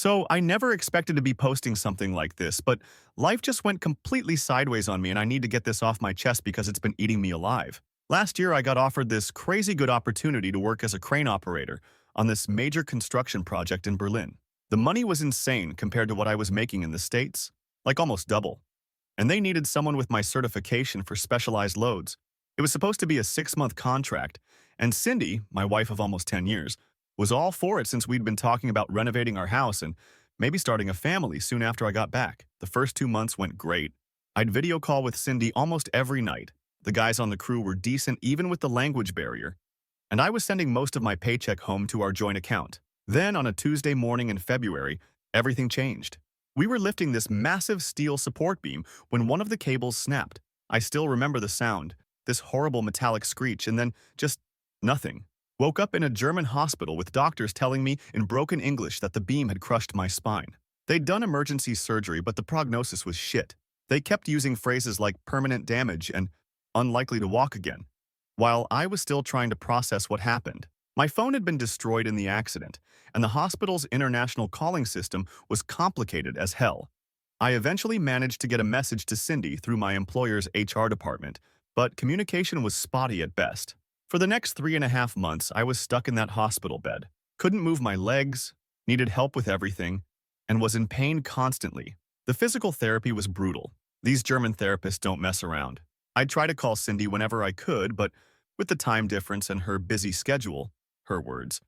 So I never expected to be posting something like this, but life just went completely sideways on me and I need to get this off my chest because it's been eating me alive. Last year, I got offered this crazy good opportunity to work as a crane operator on this major construction project in Berlin. The money was insane compared to what I was making in the States, like almost double. And they needed someone with my certification for specialized loads. It was supposed to be a 6-month contract, and Cindy, my wife of almost 10 years, was all for it since we'd been talking about renovating our house and maybe starting a family soon after I got back. The first 2 months went great. I'd video call with Cindy almost every night. The guys on the crew were decent even with the language barrier, and I was sending most of my paycheck home to our joint account. Then, on a Tuesday morning in February, everything changed. We were lifting this massive steel support beam when one of the cables snapped. I still remember the sound, this horrible metallic screech, and then just nothing. Woke up in a German hospital with doctors telling me in broken English that the beam had crushed my spine. They'd done emergency surgery, but the prognosis was shit. They kept using phrases like permanent damage and unlikely to walk again, while I was still trying to process what happened. My phone had been destroyed in the accident, and the hospital's international calling system was complicated as hell. I eventually managed to get a message to Cindy through my employer's HR department, but communication was spotty at best. For the next 3.5 months, I was stuck in that hospital bed, couldn't move my legs, needed help with everything, and was in pain constantly. The physical therapy was brutal. These German therapists don't mess around. I'd try to call Cindy whenever I could, but with the time difference and her busy schedule, her words,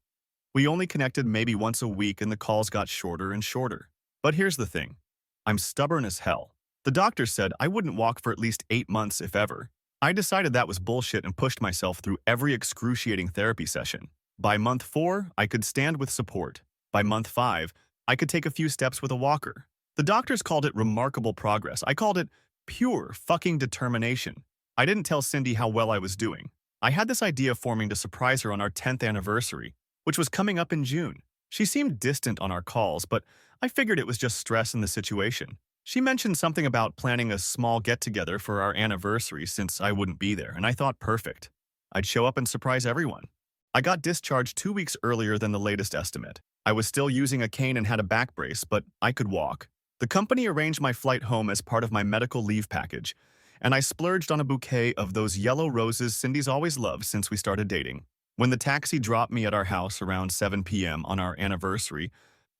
we only connected maybe once a week and the calls got shorter and shorter. But here's the thing. I'm stubborn as hell. The doctor said I wouldn't walk for at least 8 months if ever. I decided that was bullshit and pushed myself through every excruciating therapy session. By month 4, I could stand with support. By month 5, I could take a few steps with a walker. The doctors called it remarkable progress. I called it pure fucking determination. I didn't tell Cindy how well I was doing. I had this idea forming to surprise her on our 10th anniversary, which was coming up in June. She seemed distant on our calls, but I figured it was just stress in the situation. She mentioned something about planning a small get-together for our anniversary since I wouldn't be there, and I thought perfect. I'd show up and surprise everyone. I got discharged 2 weeks earlier than the latest estimate. I was still using a cane and had a back brace, but I could walk. The company arranged my flight home as part of my medical leave package, and I splurged on a bouquet of those yellow roses Cindy's always loved since we started dating. When the taxi dropped me at our house around 7 p.m. on our anniversary,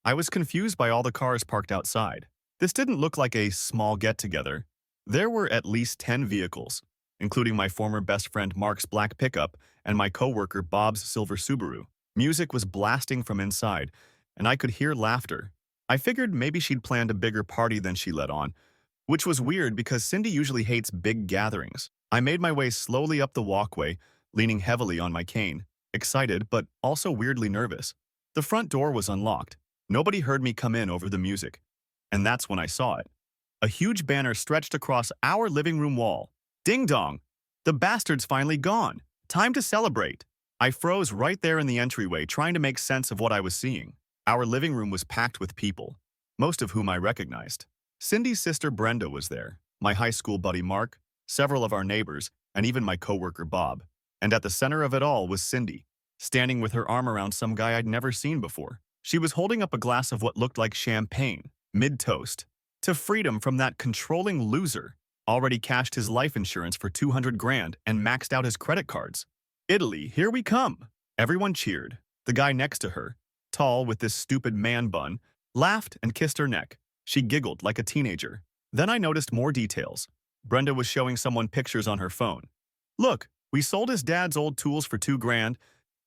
I was confused by all the cars parked outside. This didn't look like a small get-together. There were at least 10 vehicles, including my former best friend Mark's black pickup and my coworker Bob's silver Subaru. Music was blasting from inside, and I could hear laughter. I figured maybe she'd planned a bigger party than she let on, which was weird because Cindy usually hates big gatherings. I made my way slowly up the walkway, leaning heavily on my cane, excited but also weirdly nervous. The front door was unlocked. Nobody heard me come in over the music. And that's when I saw it. A huge banner stretched across our living room wall. Ding dong! The bastard's finally gone. Time to celebrate. I froze right there in the entryway, trying to make sense of what I was seeing. Our living room was packed with people, most of whom I recognized. Cindy's sister Brenda was there, my high school buddy Mark, several of our neighbors, and even my coworker Bob. And at the center of it all was Cindy, standing with her arm around some guy I'd never seen before. She was holding up a glass of what looked like champagne, mid-toast, to freedom from that controlling loser. Already cashed his life insurance for 200 grand and maxed out his credit cards. Italy, here we come! Everyone cheered. The guy next to her, tall with this stupid man bun, laughed and kissed her neck. She giggled like a teenager. Then I noticed more details. Brenda was showing someone pictures on her phone. Look, we sold his dad's old tools for 2 grand,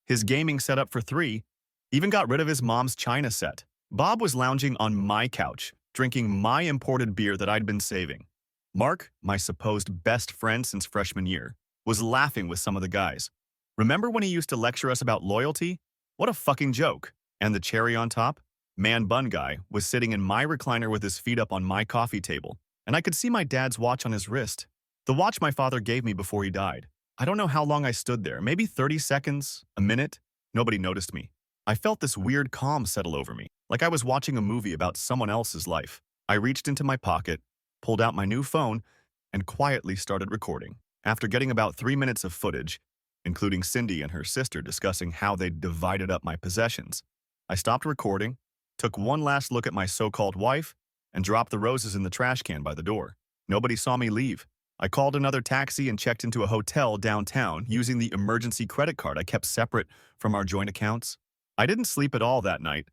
his gaming setup for 3, even got rid of his mom's china set. Bob was lounging on my couch, drinking my imported beer that I'd been saving. Mark, my supposed best friend since freshman year, was laughing with some of the guys. Remember when he used to lecture us about loyalty? What a fucking joke. And the cherry on top? Man bun guy was sitting in my recliner with his feet up on my coffee table, and I could see my dad's watch on his wrist. The watch my father gave me before he died. I don't know how long I stood there, maybe 30 seconds, a minute. Nobody noticed me. I felt this weird calm settle over me, like I was watching a movie about someone else's life. I reached into my pocket, pulled out my new phone, and quietly started recording. After getting about 3 minutes of footage, including Cindy and her sister discussing how they'd divided up my possessions, I stopped recording, took one last look at my so-called wife, and dropped the roses in the trash can by the door. Nobody saw me leave. I called another taxi and checked into a hotel downtown using the emergency credit card I kept separate from our joint accounts. I didn't sleep at all that night,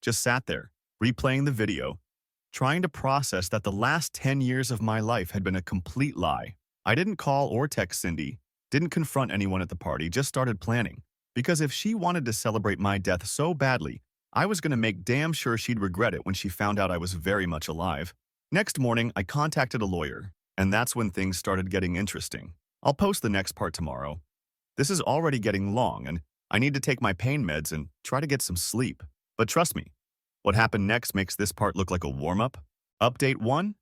just sat there, replaying the video, trying to process that the last 10 years of my life had been a complete lie. I didn't call or text Cindy, didn't confront anyone at the party, just started planning. Because if she wanted to celebrate my death so badly, I was going to make damn sure she'd regret it when she found out I was very much alive. Next morning, I contacted a lawyer, and that's when things started getting interesting. I'll post the next part tomorrow. This is already getting long, and I need to take my pain meds and try to get some sleep. But trust me, what happened next makes this part look like a warm-up. Update 1?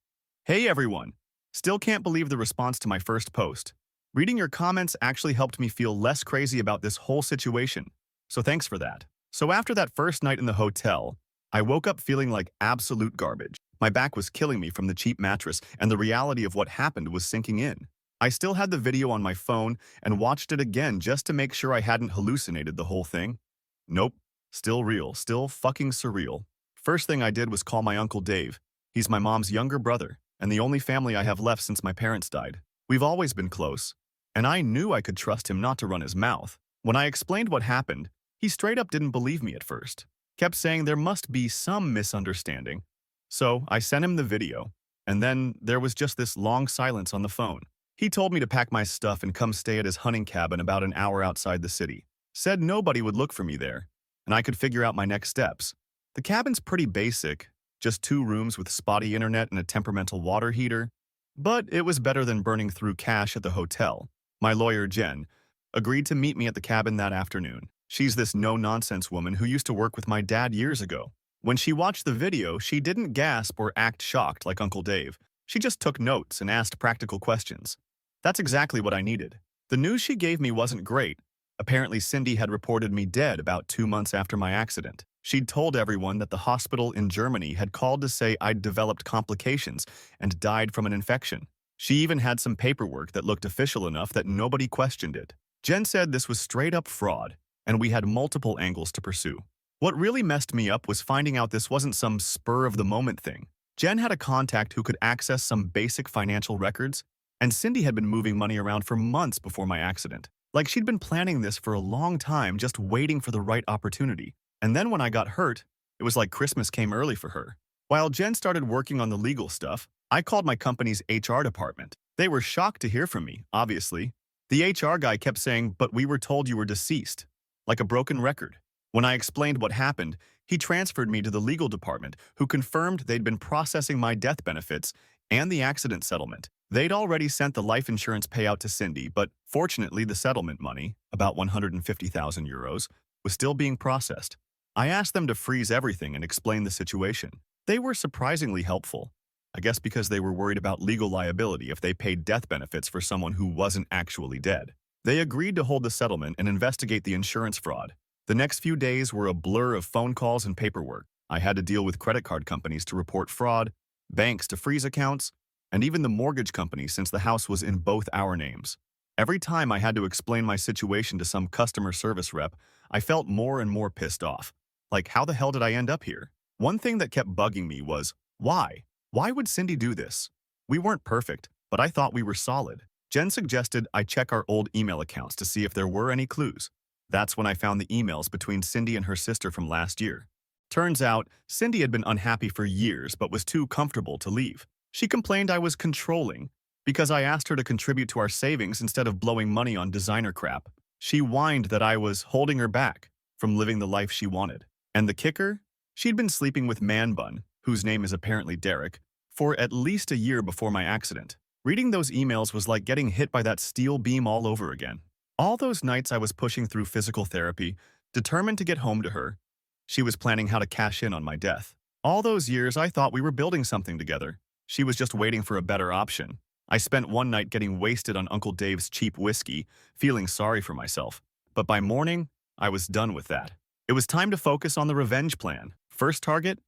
Hey everyone! Still can't believe the response to my first post. Reading your comments actually helped me feel less crazy about this whole situation, so thanks for that. So after that first night in the hotel, I woke up feeling like absolute garbage. My back was killing me from the cheap mattress, and the reality of what happened was sinking in. I still had the video on my phone and watched it again just to make sure I hadn't hallucinated the whole thing. Nope, still real, still fucking surreal. First thing I did was call my Uncle Dave. He's my mom's younger brother, and the only family I have left since my parents died. We've always been close, and I knew I could trust him not to run his mouth. When I explained what happened, he straight up didn't believe me at first. Kept saying there must be some misunderstanding. So I sent him the video, and then there was just this long silence on the phone. He told me to pack my stuff and come stay at his hunting cabin about an hour outside the city. Said nobody would look for me there, and I could figure out my next steps. The cabin's pretty basic, just 2 rooms with spotty internet and a temperamental water heater, but it was better than burning through cash at the hotel. My lawyer, Jen, agreed to meet me at the cabin that afternoon. She's this no-nonsense woman who used to work with my dad years ago. When she watched the video, she didn't gasp or act shocked like Uncle Dave. She just took notes and asked practical questions. That's exactly what I needed. The news she gave me wasn't great. Apparently, Cindy had reported me dead about 2 months after my accident. She'd told everyone that the hospital in Germany had called to say I'd developed complications and died from an infection. She even had some paperwork that looked official enough that nobody questioned it. Jen said this was straight-up fraud, and we had multiple angles to pursue. What really messed me up was finding out this wasn't some spur-of-the-moment thing. Jen had a contact who could access some basic financial records, and Cindy had been moving money around for months before my accident. Like she'd been planning this for a long time, just waiting for the right opportunity. And then when I got hurt, it was like Christmas came early for her. While Jen started working on the legal stuff, I called my company's HR department. They were shocked to hear from me, obviously. The HR guy kept saying, "But we were told you were deceased," like a broken record. When I explained what happened, he transferred me to the legal department, who confirmed they'd been processing my death benefits and the accident settlement. They'd already sent the life insurance payout to Cindy, but fortunately the settlement money, about 150,000 euros, was still being processed. I asked them to freeze everything and explain the situation. They were surprisingly helpful. I guess because they were worried about legal liability if they paid death benefits for someone who wasn't actually dead. They agreed to hold the settlement and investigate the insurance fraud. The next few days were a blur of phone calls and paperwork. I had to deal with credit card companies to report fraud, banks to freeze accounts, and even the mortgage company since the house was in both our names. Every time I had to explain my situation to some customer service rep, I felt more and more pissed off. Like, how the hell did I end up here? One thing that kept bugging me was, why? Why would Cindy do this? We weren't perfect, but I thought we were solid. Jen suggested I check our old email accounts to see if there were any clues. That's when I found the emails between Cindy and her sister from last year. Turns out, Cindy had been unhappy for years but was too comfortable to leave. She complained I was controlling because I asked her to contribute to our savings instead of blowing money on designer crap. She whined that I was holding her back from living the life she wanted. And the kicker? She'd been sleeping with Man Bun, whose name is apparently Derek, for at least a year before my accident. Reading those emails was like getting hit by that steel beam all over again. All those nights I was pushing through physical therapy, determined to get home to her. She was planning how to cash in on my death. All those years I thought we were building something together. She was just waiting for a better option. I spent one night getting wasted on Uncle Dave's cheap whiskey, feeling sorry for myself. But by morning, I was done with that. It was time to focus on the revenge plan. First target?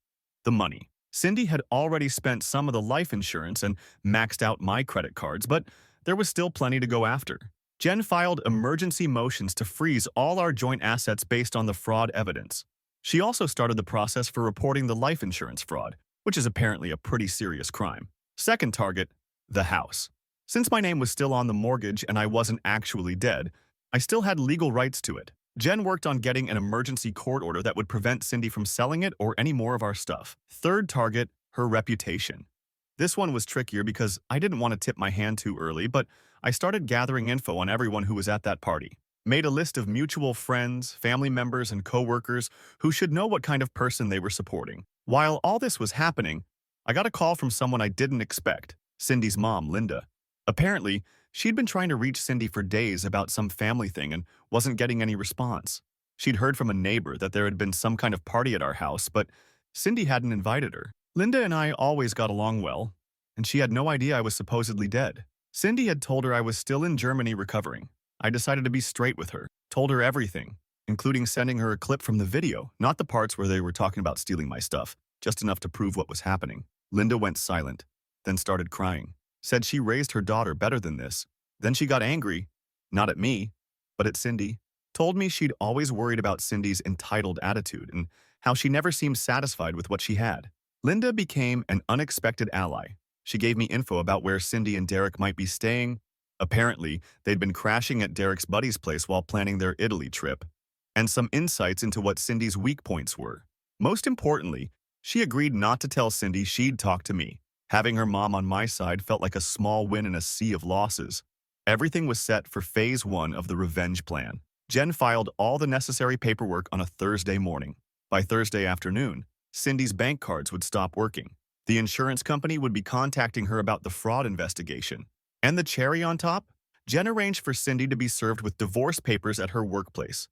The money. Cindy had already spent some of the life insurance and maxed out my credit cards, but there was still plenty to go after. Jen filed emergency motions to freeze all our joint assets based on the fraud evidence. She also started the process for reporting the life insurance fraud, which is apparently a pretty serious crime. Second target, the house. Since my name was still on the mortgage and I wasn't actually dead, I still had legal rights to it. Jen worked on getting an emergency court order that would prevent Cindy from selling it or any more of our stuff. Third target, her reputation. This one was trickier because I didn't want to tip my hand too early, but I started gathering info on everyone who was at that party. Made a list of mutual friends, family members, and coworkers who should know what kind of person they were supporting. While all this was happening, I got a call from someone I didn't expect, Cindy's mom, Linda. Apparently, she'd been trying to reach Cindy for days about some family thing and wasn't getting any response. She'd heard from a neighbor that there had been some kind of party at our house, but Cindy hadn't invited her. Linda and I always got along well, and she had no idea I was supposedly dead. Cindy had told her I was still in Germany recovering. I decided to be straight with her, told her everything, including sending her a clip from the video, not the parts where they were talking about stealing my stuff, just enough to prove what was happening. Linda went silent, then started crying. Said she raised her daughter better than this. Then she got angry, not at me, but at Cindy. Told me she'd always worried about Cindy's entitled attitude and how she never seemed satisfied with what she had. Linda became an unexpected ally. She gave me info about where Cindy and Derek might be staying. Apparently, they'd been crashing at Derek's buddy's place while planning their Italy trip, and some insights into what Cindy's weak points were. Most importantly, she agreed not to tell Cindy she'd talk to me. Having her mom on my side felt like a small win in a sea of losses. Everything was set for phase 1 of the revenge plan. Jen filed all the necessary paperwork on a Thursday morning. By Thursday afternoon, Cindy's bank cards would stop working. The insurance company would be contacting her about the fraud investigation. And the cherry on top? Jen arranged for Cindy to be served with divorce papers at her workplace,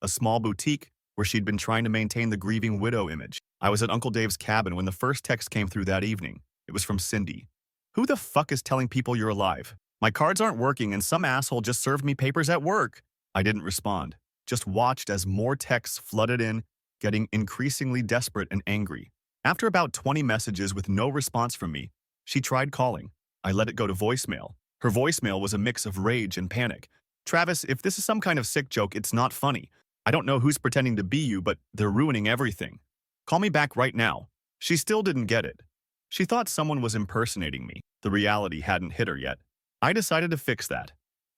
a small boutique where she'd been trying to maintain the grieving widow image. I was at Uncle Dave's cabin when the first text came through that evening. It was from Cindy. Who the fuck is telling people you're alive? My cards aren't working and some asshole just served me papers at work. I didn't respond, just watched as more texts flooded in, getting increasingly desperate and angry. After about 20 messages with no response from me, she tried calling. I let it go to voicemail. Her voicemail was a mix of rage and panic. Travis, if this is some kind of sick joke, it's not funny. I don't know who's pretending to be you, but they're ruining everything. Call me back right now. She still didn't get it. She thought someone was impersonating me. The reality hadn't hit her yet. I decided to fix that.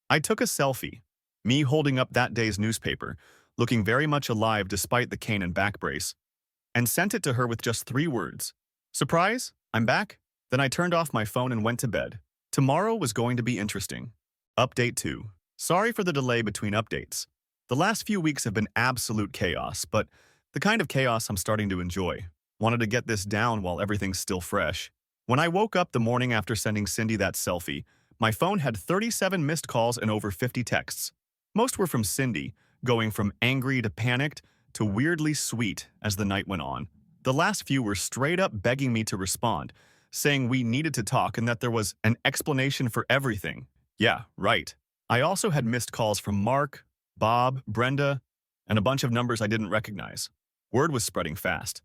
I took a selfie, me holding up that day's newspaper, looking very much alive despite the cane and back brace, and sent it to her with just 3 words. Surprise? I'm back? Then I turned off my phone and went to bed. Tomorrow was going to be interesting. Update 2. Sorry for the delay between updates. The last few weeks have been absolute chaos, but the kind of chaos I'm starting to enjoy. Wanted to get this down while everything's still fresh. When I woke up the morning after sending Cindy that selfie, my phone had 37 missed calls and over 50 texts. Most were from Cindy, going from angry to panicked to weirdly sweet as the night went on. The last few were straight up begging me to respond, saying we needed to talk and that there was an explanation for everything. Yeah, right. I also had missed calls from Mark, Bob, Brenda, and a bunch of numbers I didn't recognize. Word was spreading fast.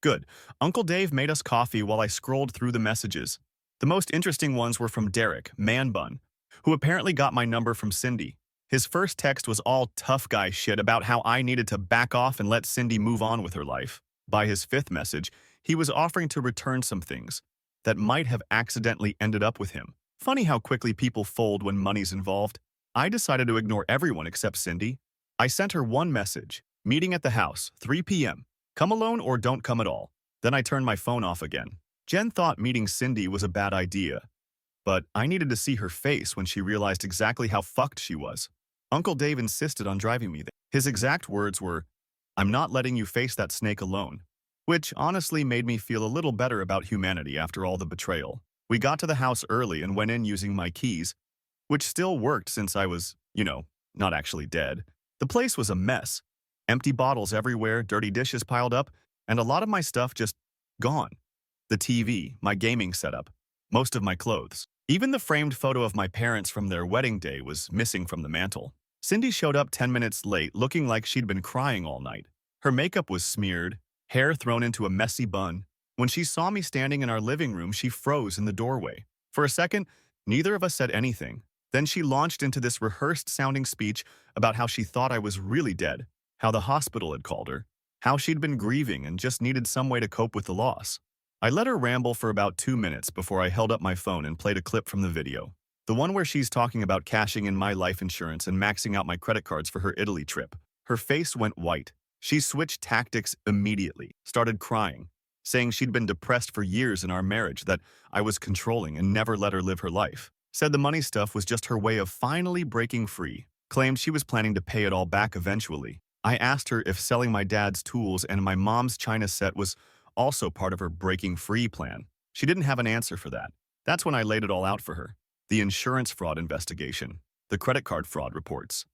Good. Uncle Dave made us coffee while I scrolled through the messages. The most interesting ones were from Derek, Man Bun, who apparently got my number from Cindy. His first text was all tough guy shit about how I needed to back off and let Cindy move on with her life. By his 5th message, he was offering to return some things that might have accidentally ended up with him. Funny how quickly people fold when money's involved. I decided to ignore everyone except Cindy. I sent her one message, meeting at the house, 3 p.m. Come alone or don't come at all. Then I turned my phone off again. Jen thought meeting Cindy was a bad idea, but I needed to see her face when she realized exactly how fucked she was. Uncle Dave insisted on driving me there. His exact words were, "I'm not letting you face that snake alone," which honestly made me feel a little better about humanity after all the betrayal. We got to the house early and went in using my keys, which still worked since I was, not actually dead. The place was a mess. Empty bottles everywhere, dirty dishes piled up, and a lot of my stuff just gone. The TV, my gaming setup, most of my clothes. Even the framed photo of my parents from their wedding day was missing from the mantel. Cindy showed up 10 minutes late, looking like she'd been crying all night. Her makeup was smeared, hair thrown into a messy bun. When she saw me standing in our living room, she froze in the doorway. For a second, neither of us said anything. Then she launched into this rehearsed-sounding speech about how she thought I was really dead, how the hospital had called her, how she'd been grieving and just needed some way to cope with the loss. I let her ramble for about 2 minutes before I held up my phone and played a clip from the video. The one where she's talking about cashing in my life insurance and maxing out my credit cards for her Italy trip. Her face went white. She switched tactics immediately, started crying, saying she'd been depressed for years in our marriage, that I was controlling and never let her live her life. Said the money stuff was just her way of finally breaking free. Claimed she was planning to pay it all back eventually. I asked her if selling my dad's tools and my mom's china set was also part of her breaking free plan. She didn't have an answer for that. That's when I laid it all out for her. The insurance fraud investigation, the credit card fraud reports,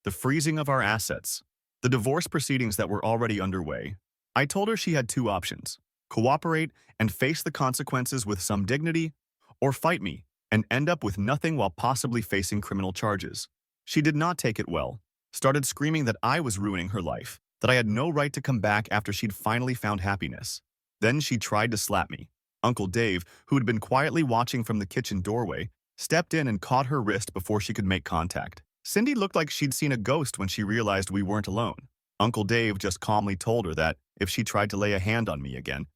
the freezing of our assets, the divorce proceedings that were already underway. I told her she had two options: cooperate and face the consequences with some dignity, or fight me and end up with nothing while possibly facing criminal charges. She did not take it well, started screaming that I was ruining her life, that I had no right to come back after she'd finally found happiness. Then she tried to slap me. Uncle Dave, who had been quietly watching from the kitchen doorway, stepped in and caught her wrist before she could make contact. Cindy looked like she'd seen a ghost when she realized we weren't alone. Uncle Dave just calmly told her that if she tried to lay a hand on me again,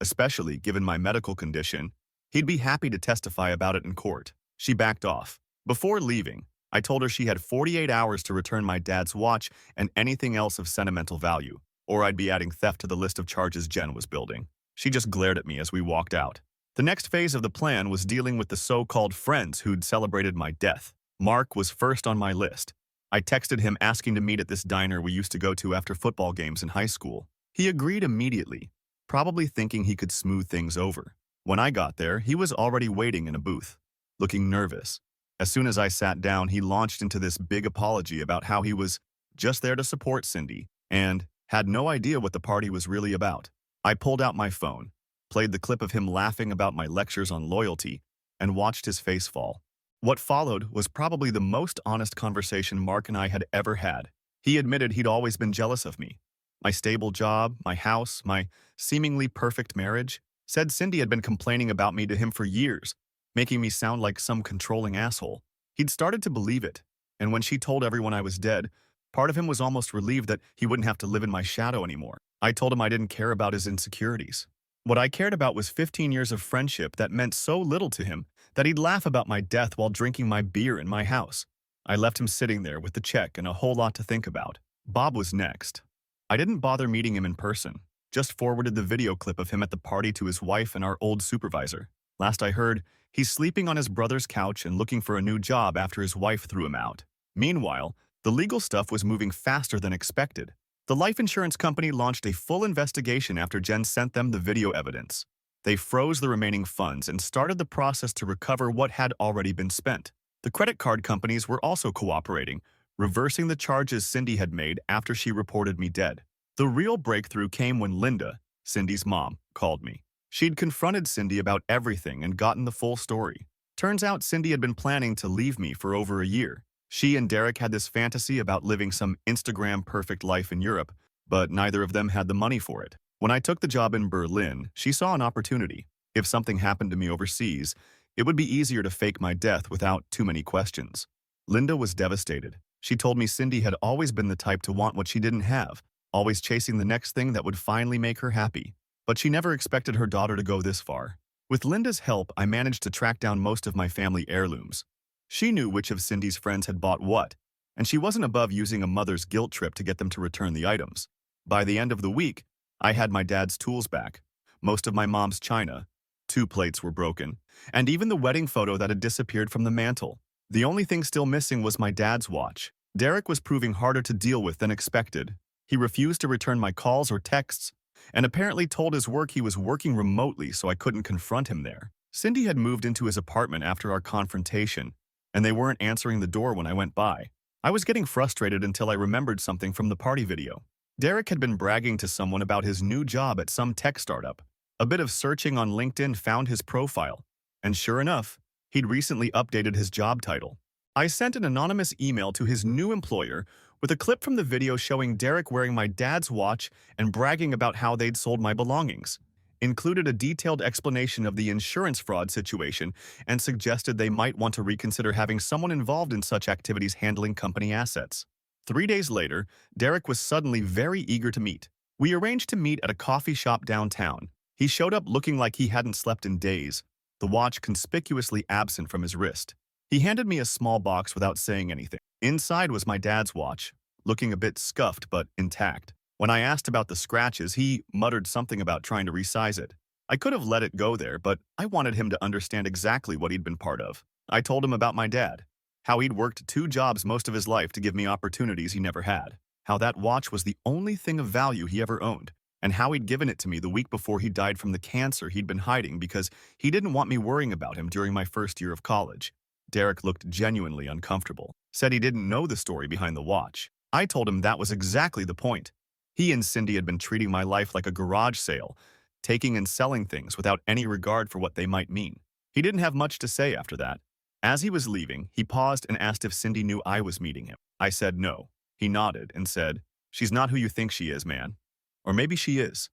especially given my medical condition, he'd be happy to testify about it in court. She backed off. Before leaving, I told her she had 48 hours to return my dad's watch and anything else of sentimental value, or I'd be adding theft to the list of charges Jen was building. She just glared at me as we walked out. The next phase of the plan was dealing with the so-called friends who'd celebrated my death. Mark was first on my list. I texted him asking to meet at this diner we used to go to after football games in high school. He agreed immediately, probably thinking he could smooth things over. When I got there, he was already waiting in a booth, looking nervous. As soon as I sat down, he launched into this big apology about how he was just there to support Cindy and had no idea what the party was really about. I pulled out my phone, played the clip of him laughing about my lectures on loyalty, and watched his face fall. What followed was probably the most honest conversation Mark and I had ever had. He admitted he'd always been jealous of me. My stable job, my house, my seemingly perfect marriage. Said Cindy had been complaining about me to him for years, making me sound like some controlling asshole. He'd started to believe it, and when she told everyone I was dead, part of him was almost relieved that he wouldn't have to live in my shadow anymore. I told him I didn't care about his insecurities. What I cared about was 15 years of friendship that meant so little to him that he'd laugh about my death while drinking my beer in my house. I left him sitting there with the check and a whole lot to think about. Bob was next. I didn't bother meeting him in person, just forwarded the video clip of him at the party to his wife and our old supervisor. Last I heard, he's sleeping on his brother's couch and looking for a new job after his wife threw him out. Meanwhile, the legal stuff was moving faster than expected. The life insurance company launched a full investigation after Jen sent them the video evidence. They froze the remaining funds and started the process to recover what had already been spent. The credit card companies were also cooperating, reversing the charges Cindy had made after she reported me dead. The real breakthrough came when Linda, Cindy's mom, called me. She'd confronted Cindy about everything and gotten the full story. Turns out Cindy had been planning to leave me for over a year. She and Derek had this fantasy about living some Instagram-perfect life in Europe, but neither of them had the money for it. When I took the job in Berlin, she saw an opportunity. If something happened to me overseas, it would be easier to fake my death without too many questions. Linda was devastated. She told me Cindy had always been the type to want what she didn't have, always chasing the next thing that would finally make her happy. But she never expected her daughter to go this far. With Linda's help, I managed to track down most of my family heirlooms. She knew which of Cindy's friends had bought what, and she wasn't above using a mother's guilt trip to get them to return the items. By the end of the week, I had my dad's tools back, most of my mom's china, 2 plates were broken, and even the wedding photo that had disappeared from the mantle. The only thing still missing was my dad's watch. Derek was proving harder to deal with than expected. He refused to return my calls or texts, and apparently told his work he was working remotely so I couldn't confront him there. Cindy had moved into his apartment after our confrontation, and they weren't answering the door when I went by. I was getting frustrated until I remembered something from the party video. Derek had been bragging to someone about his new job at some tech startup. A bit of searching on LinkedIn found his profile, and sure enough, he'd recently updated his job title. I sent an anonymous email to his new employer with a clip from the video showing Derek wearing my dad's watch and bragging about how they'd sold my belongings. Included a detailed explanation of the insurance fraud situation and suggested they might want to reconsider having someone involved in such activities handling company assets. 3 days later, Derek was suddenly very eager to meet. We arranged to meet at a coffee shop downtown. He showed up looking like he hadn't slept in days, the watch conspicuously absent from his wrist. He handed me a small box without saying anything. Inside was my dad's watch, looking a bit scuffed but intact. When I asked about the scratches, he muttered something about trying to resize it. I could have let it go there, but I wanted him to understand exactly what he'd been part of. I told him about my dad, how he'd worked 2 jobs most of his life to give me opportunities he never had, how that watch was the only thing of value he ever owned, and how he'd given it to me the week before he died from the cancer he'd been hiding because he didn't want me worrying about him during my first year of college. Derek looked genuinely uncomfortable, said he didn't know the story behind the watch. I told him that was exactly the point. He and Cindy had been treating my life like a garage sale, taking and selling things without any regard for what they might mean. He didn't have much to say after that. As he was leaving, he paused and asked if Cindy knew I was meeting him. I said no. He nodded and said, "She's not who you think she is, man. Or maybe she is.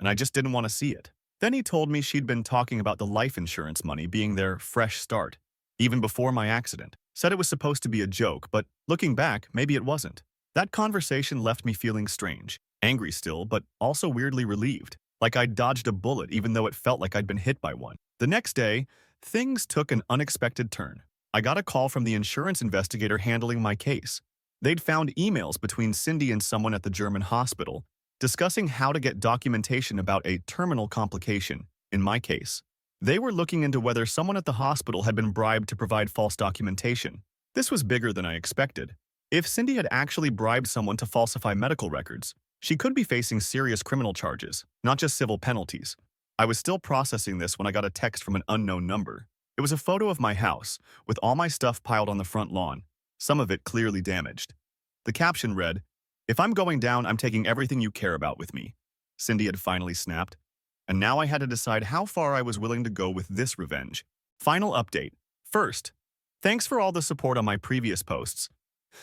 And I just didn't want to see it." Then he told me she'd been talking about the life insurance money being their fresh start, even before my accident. Said it was supposed to be a joke, but looking back, maybe it wasn't. That conversation left me feeling strange, angry still, but also weirdly relieved, like I'd dodged a bullet even though it felt like I'd been hit by one. The next day, things took an unexpected turn. I got a call from the insurance investigator handling my case. They'd found emails between Cindy and someone at the German hospital discussing how to get documentation about a terminal complication, in my case. They were looking into whether someone at the hospital had been bribed to provide false documentation. This was bigger than I expected. If Cindy had actually bribed someone to falsify medical records, she could be facing serious criminal charges, not just civil penalties. I was still processing this when I got a text from an unknown number. It was a photo of my house, with all my stuff piled on the front lawn, some of it clearly damaged. The caption read, "If I'm going down, I'm taking everything you care about with me." Cindy had finally snapped, and now I had to decide how far I was willing to go with this revenge. Final update. First, thanks for all the support on my previous posts.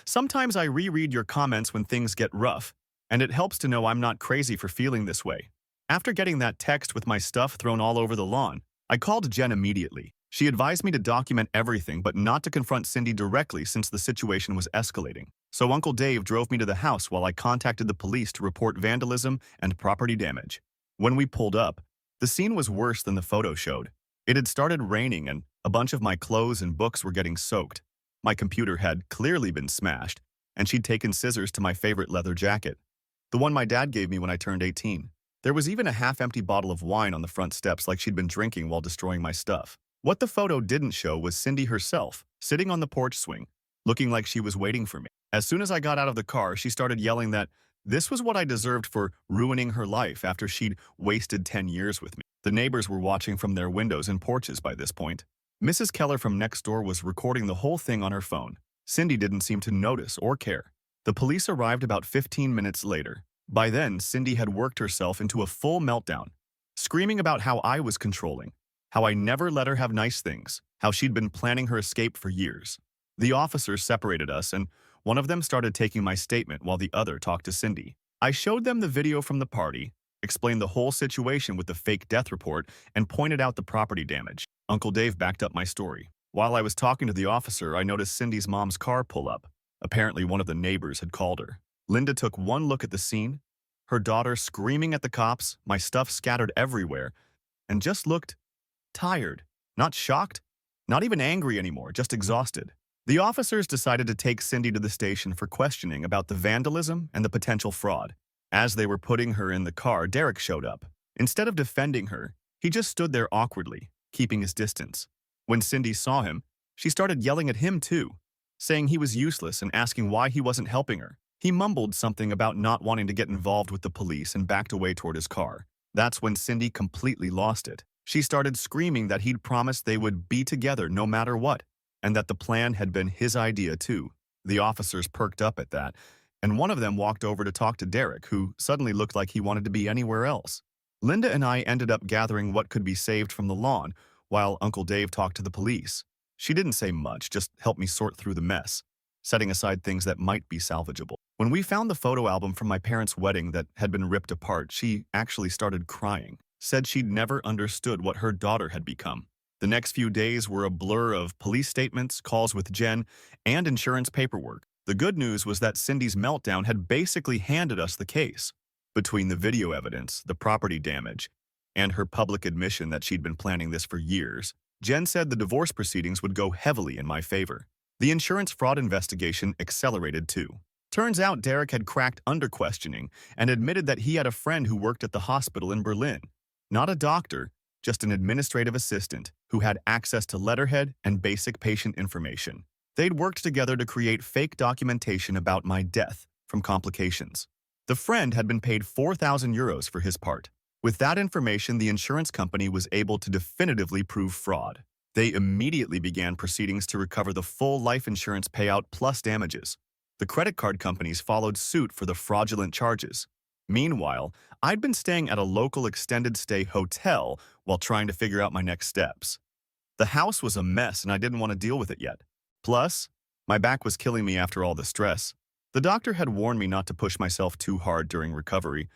Sometimes I reread your comments when things get rough, and it helps to know I'm not crazy for feeling this way. After getting that text with my stuff thrown all over the lawn, I called Jen immediately. She advised me to document everything but not to confront Cindy directly since the situation was escalating. So Uncle Dave drove me to the house while I contacted the police to report vandalism and property damage. When we pulled up, the scene was worse than the photo showed. It had started raining and a bunch of my clothes and books were getting soaked. My computer had clearly been smashed, and she'd taken scissors to my favorite leather jacket, the one my dad gave me when I turned 18. There was even a half-empty bottle of wine on the front steps like she'd been drinking while destroying my stuff. What the photo didn't show was Cindy herself, sitting on the porch swing, looking like she was waiting for me. As soon as I got out of the car, she started yelling that this was what I deserved for ruining her life after she'd wasted 10 years with me. The neighbors were watching from their windows and porches by this point. Mrs. Keller from next door was recording the whole thing on her phone. Cindy didn't seem to notice or care. The police arrived about 15 minutes later. By then, Cindy had worked herself into a full meltdown, screaming about how I was controlling, how I never let her have nice things, how she'd been planning her escape for years. The officers separated us, and one of them started taking my statement while the other talked to Cindy. I showed them the video from the party, explained the whole situation with the fake death report, and pointed out the property damage. Uncle Dave backed up my story. While I was talking to the officer, I noticed Cindy's mom's car pull up. Apparently, one of the neighbors had called her. Linda took one look at the scene, her daughter screaming at the cops, my stuff scattered everywhere, and just looked tired. Not shocked, not even angry anymore, just exhausted. The officers decided to take Cindy to the station for questioning about the vandalism and the potential fraud. As they were putting her in the car, Derek showed up. Instead of defending her, he just stood there awkwardly, keeping his distance. When Cindy saw him, she started yelling at him too, saying he was useless and asking why he wasn't helping her. He mumbled something about not wanting to get involved with the police and backed away toward his car. That's when Cindy completely lost it. She started screaming that he'd promised they would be together no matter what, and that the plan had been his idea too. The officers perked up at that, and one of them walked over to talk to Derek, who suddenly looked like he wanted to be anywhere else. Linda and I ended up gathering what could be saved from the lawn, while Uncle Dave talked to the police. She didn't say much, just helped me sort through the mess, setting aside things that might be salvageable. When we found the photo album from my parents' wedding that had been ripped apart, she actually started crying, said she'd never understood what her daughter had become. The next few days were a blur of police statements, calls with Jen, and insurance paperwork. The good news was that Cindy's meltdown had basically handed us the case. Between the video evidence, the property damage, and her public admission that she'd been planning this for years, Jen said the divorce proceedings would go heavily in my favor. The insurance fraud investigation accelerated too. Turns out Derek had cracked under questioning and admitted that he had a friend who worked at the hospital in Berlin. Not a doctor, just an administrative assistant who had access to letterhead and basic patient information. They'd worked together to create fake documentation about my death from complications. The friend had been paid €4,000 for his part. With that information, the insurance company was able to definitively prove fraud. They immediately began proceedings to recover the full life insurance payout plus damages. The credit card companies followed suit for the fraudulent charges. Meanwhile, I'd been staying at a local extended stay hotel while trying to figure out my next steps. The house was a mess and I didn't want to deal with it yet. Plus, my back was killing me after all the stress. The doctor had warned me not to push myself too hard during recovery,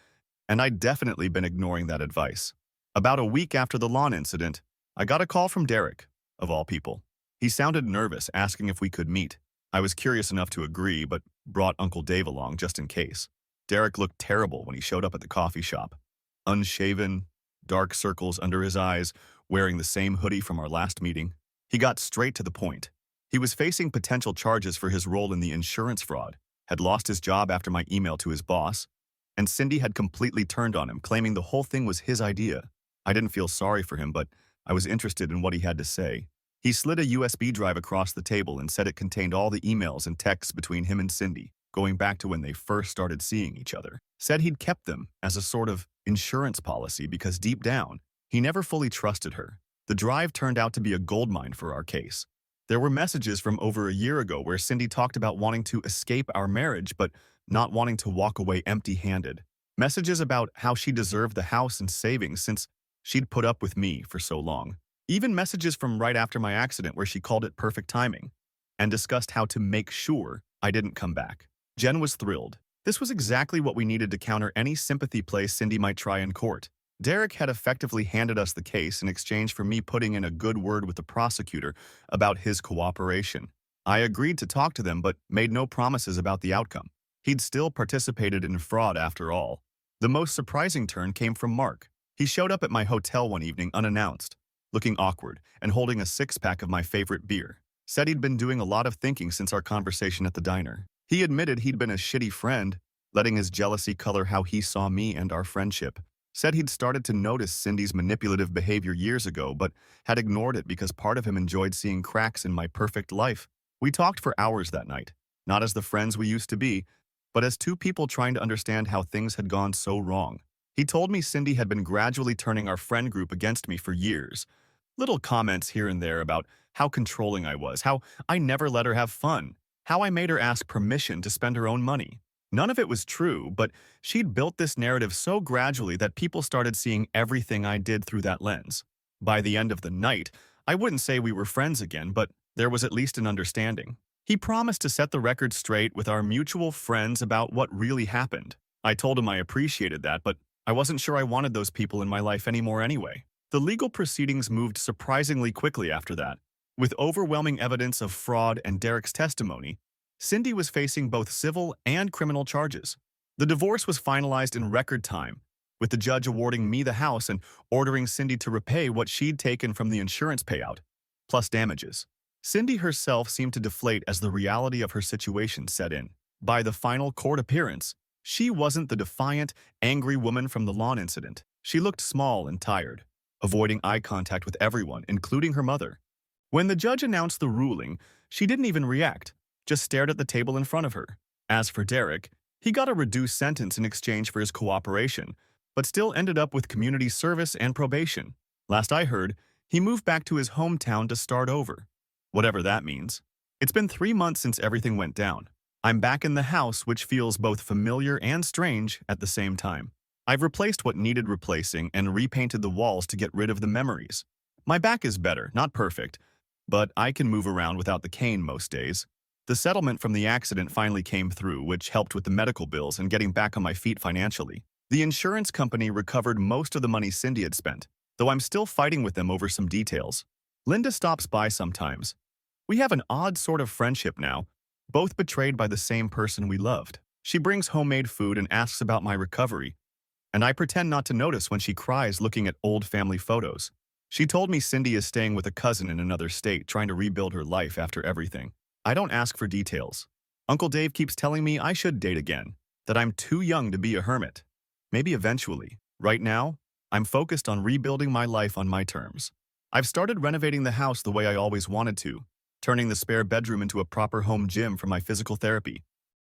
and I'd definitely been ignoring that advice. About a week after the lawn incident, I got a call from Derek, of all people. He sounded nervous, asking if we could meet. I was curious enough to agree, but brought Uncle Dave along just in case. Derek looked terrible when he showed up at the coffee shop. Unshaven, dark circles under his eyes, wearing the same hoodie from our last meeting. He got straight to the point. He was facing potential charges for his role in the insurance fraud, had lost his job after my email to his boss, and Cindy had completely turned on him, claiming the whole thing was his idea. I didn't feel sorry for him, but I was interested in what he had to say. He slid a USB drive across the table and said it contained all the emails and texts between him and Cindy, going back to when they first started seeing each other. Said he'd kept them as a sort of insurance policy because deep down, he never fully trusted her. The drive turned out to be a goldmine for our case. There were messages from over a year ago where Cindy talked about wanting to escape our marriage but not wanting to walk away empty-handed. Messages about how she deserved the house and savings since she'd put up with me for so long. Even messages from right after my accident where she called it perfect timing and discussed how to make sure I didn't come back. Jen was thrilled. This was exactly what we needed to counter any sympathy play Cindy might try in court. Derek had effectively handed us the case in exchange for me putting in a good word with the prosecutor about his cooperation. I agreed to talk to them but made no promises about the outcome. He'd still participated in fraud after all. The most surprising turn came from Mark. He showed up at my hotel one evening unannounced, looking awkward and holding a six-pack of my favorite beer. Said he'd been doing a lot of thinking since our conversation at the diner. He admitted he'd been a shitty friend, letting his jealousy color how he saw me and our friendship. Said he'd started to notice Cindy's manipulative behavior years ago, but had ignored it because part of him enjoyed seeing cracks in my perfect life. We talked for hours that night, not as the friends we used to be, but as two people trying to understand how things had gone so wrong. He told me Cindy had been gradually turning our friend group against me for years. Little comments here and there about how controlling I was, how I never let her have fun, how I made her ask permission to spend her own money. None of it was true, but she'd built this narrative so gradually that people started seeing everything I did through that lens. By the end of the night, I wouldn't say we were friends again, but there was at least an understanding. He promised to set the record straight with our mutual friends about what really happened. I told him I appreciated that, but I wasn't sure I wanted those people in my life anymore anyway. The legal proceedings moved surprisingly quickly after that. With overwhelming evidence of fraud and Derek's testimony, Cindy was facing both civil and criminal charges. The divorce was finalized in record time, with the judge awarding me the house and ordering Cindy to repay what she'd taken from the insurance payout, plus damages. Cindy herself seemed to deflate as the reality of her situation set in. By the final court appearance, she wasn't the defiant, angry woman from the lawn incident. She looked small and tired, avoiding eye contact with everyone, including her mother. When the judge announced the ruling, she didn't even react, just stared at the table in front of her. As for Derek, he got a reduced sentence in exchange for his cooperation, but still ended up with community service and probation. Last I heard, he moved back to his hometown to start over. Whatever that means. It's been 3 months since everything went down. I'm back in the house, which feels both familiar and strange at the same time. I've replaced what needed replacing and repainted the walls to get rid of the memories. My back is better, not perfect, but I can move around without the cane most days. The settlement from the accident finally came through, which helped with the medical bills and getting back on my feet financially. The insurance company recovered most of the money Cindy had spent, though I'm still fighting with them over some details. Linda stops by sometimes. We have an odd sort of friendship now, both betrayed by the same person we loved. She brings homemade food and asks about my recovery, and I pretend not to notice when she cries looking at old family photos. She told me Cindy is staying with a cousin in another state trying to rebuild her life after everything. I don't ask for details. Uncle Dave keeps telling me I should date again, that I'm too young to be a hermit. Maybe eventually. Right now, I'm focused on rebuilding my life on my terms. I've started renovating the house the way I always wanted to, turning the spare bedroom into a proper home gym for my physical therapy.